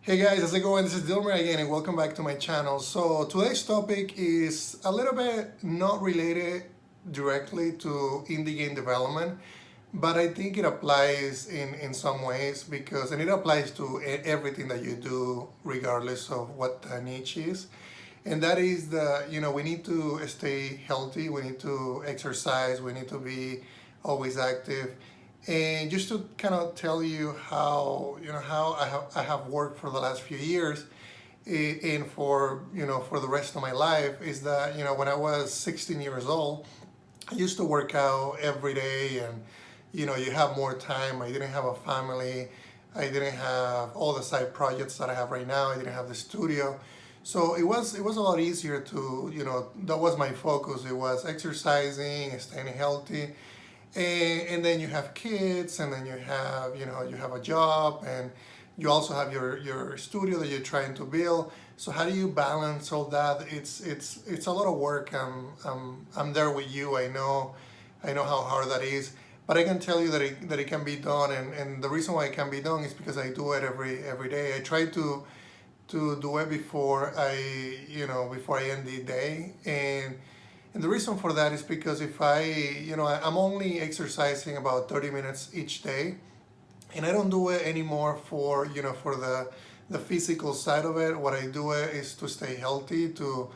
Hey guys, how's it going? This is Dilmer again and welcome back to my channel. So today's topic is a little bit not related directly to indie game development, but I think it applies in some ways and it applies to everything that you do regardless of what the niche is. And that is we need to stay healthy, we need to exercise, we need to be always active. And just to kind of tell you how I have worked for the last few years and for the rest of my life is that when I was 16 years old, I used to work out every day and you have more time. I didn't have a family. I didn't have all the side projects that I have right now. I didn't have the studio. So it was a lot easier to, that was my focus. It was exercising, staying healthy, and then you have kids, and then you have a job, and you also have your studio that you're trying to build. So how do you balance all that? It's a lot of work. I'm there with you. I know how hard that is, but I can tell you that it can be done, and the reason why it can be done is because I do it every day. I try to do it before I end the day. And the reason for that is because if I'm only exercising about 30 minutes each day, and I don't do it anymore for the physical side of it. What I do it is to stay healthy, to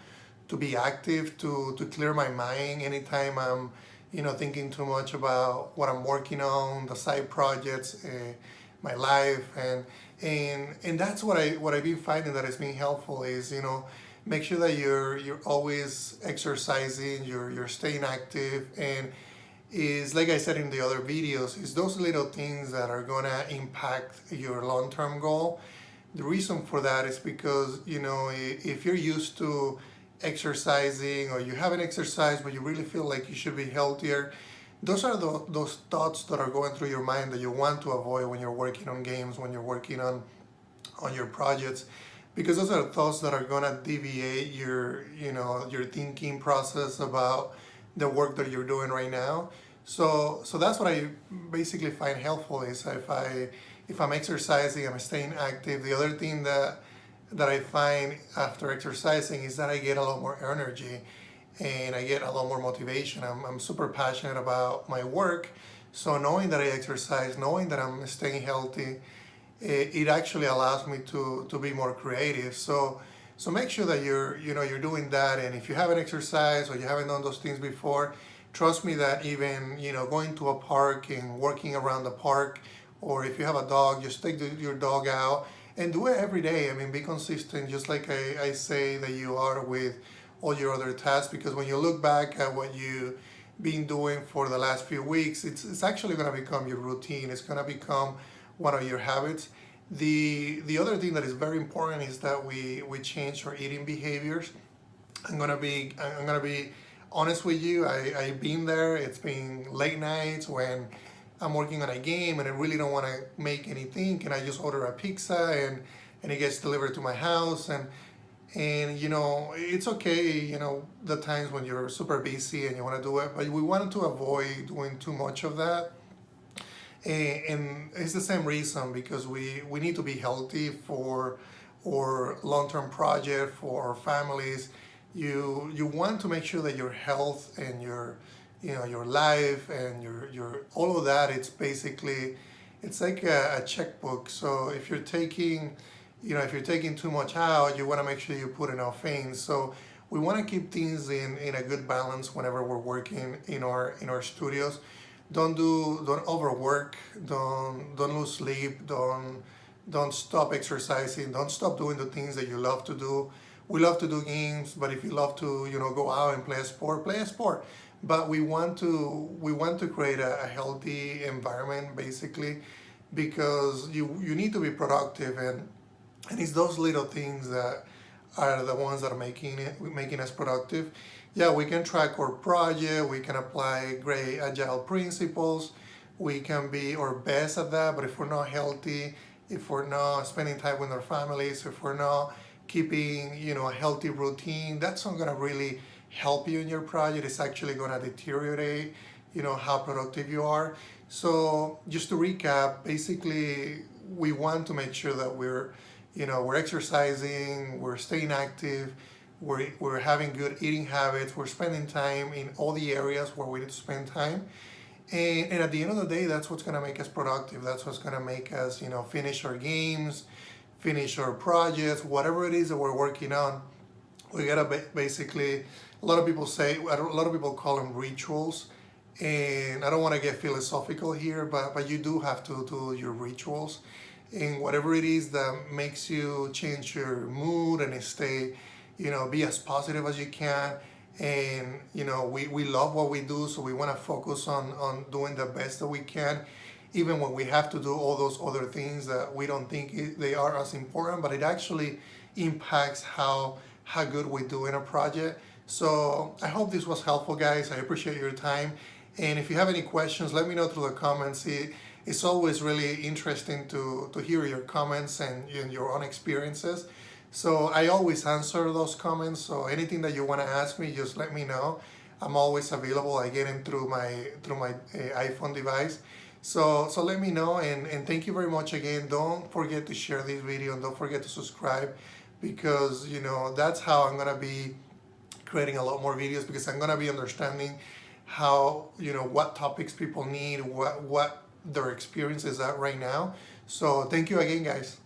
be active, to clear my mind anytime I'm thinking too much about what I'm working on, the side projects, my life, and that's what I've been finding that has been helpful is make sure that you're always exercising, you're staying active, and is like I said in the other videos, is those little things that are gonna impact your long-term goal. The reason for that is because if you're used to exercising or you haven't exercised but you really feel like you should be healthier, those are those thoughts that are going through your mind that you want to avoid when you're working on games, when you're working on your projects, because those are thoughts that are gonna deviate your thinking process about the work that you're doing right now. So that's what I basically find helpful is if I'm exercising, I'm staying active. The other thing that I find after exercising is that I get a lot more energy and I get a lot more motivation. I'm super passionate about my work. So knowing that I exercise, knowing that I'm staying healthy, it actually allows me to be more creative. So make sure that you're doing that. And if you haven't exercised or you haven't done those things before, trust me that even going to a park and working around the park, or if you have a dog, just take your dog out and do it every day. I mean, be consistent, just like I say that you are with all your other tasks, because when you look back at what you've been doing for the last few weeks, it's actually going to become your routine. It's going to become one of your habits. The other thing that is very important is that we change our eating behaviors. I'm gonna be honest with you. I've been there. It's been late nights when I'm working on a game and I really don't want to make anything, and I just order a pizza and it gets delivered to my house, and it's okay, the times when you're super busy and you want to do it, but we wanted to avoid doing too much of that. And it's the same reason, because we need to be healthy for our long-term project, for our families. You want to make sure that your health and your life and your all of that, it's like a checkbook. So if you're taking too much out, you want to make sure you put enough in. So we want to keep things in a good balance whenever we're working in our studios. Don't overwork, don't lose sleep, don't stop exercising, don't stop doing the things that you love to do. We love to do games, but if you love to go out and play a sport, play a sport. But we want to create a healthy environment, basically, because you need to be productive, and it's those little things that are the ones that are making us productive. Yeah, we can track our project, we can apply great agile principles, we can be our best at that, but if we're not healthy, if we're not spending time with our families, if we're not keeping a healthy routine, that's not going to really help you in your project. It's actually going to deteriorate how productive you are. So just to recap, basically we want to make sure that we're you know, we're exercising, we're staying active, we're having good eating habits, we're spending time in all the areas where we need to spend time. And at the end of the day, that's what's gonna make us productive. That's what's gonna make us, you know, finish our games, finish our projects, whatever it is that we're working on. We gotta basically, a lot of people say, a lot of people call them rituals. And I don't want to get philosophical here, but you do have to do your rituals. And whatever it is that makes you change your mood and stay, you know, be as positive as you can. And, you know, we love what we do, so we want to focus on doing the best that we can, even when we have to do all those other things that we don't think they are as important, but it actually impacts how good we do in a project. So I hope this was helpful, guys. I appreciate your time. And if you have any questions, let me know through the comments. It's always really interesting to hear your comments and your own experiences. So I always answer those comments. So anything that you want to ask me, just let me know. I'm always available. I get them through my iPhone device. So let me know, and thank you very much again. Don't forget to share this video, and don't forget to subscribe, because, you know, that's how I'm gonna be creating a lot more videos, because I'm gonna be understanding how, you know, what topics people need, what their experience is at right now. So thank you again, guys.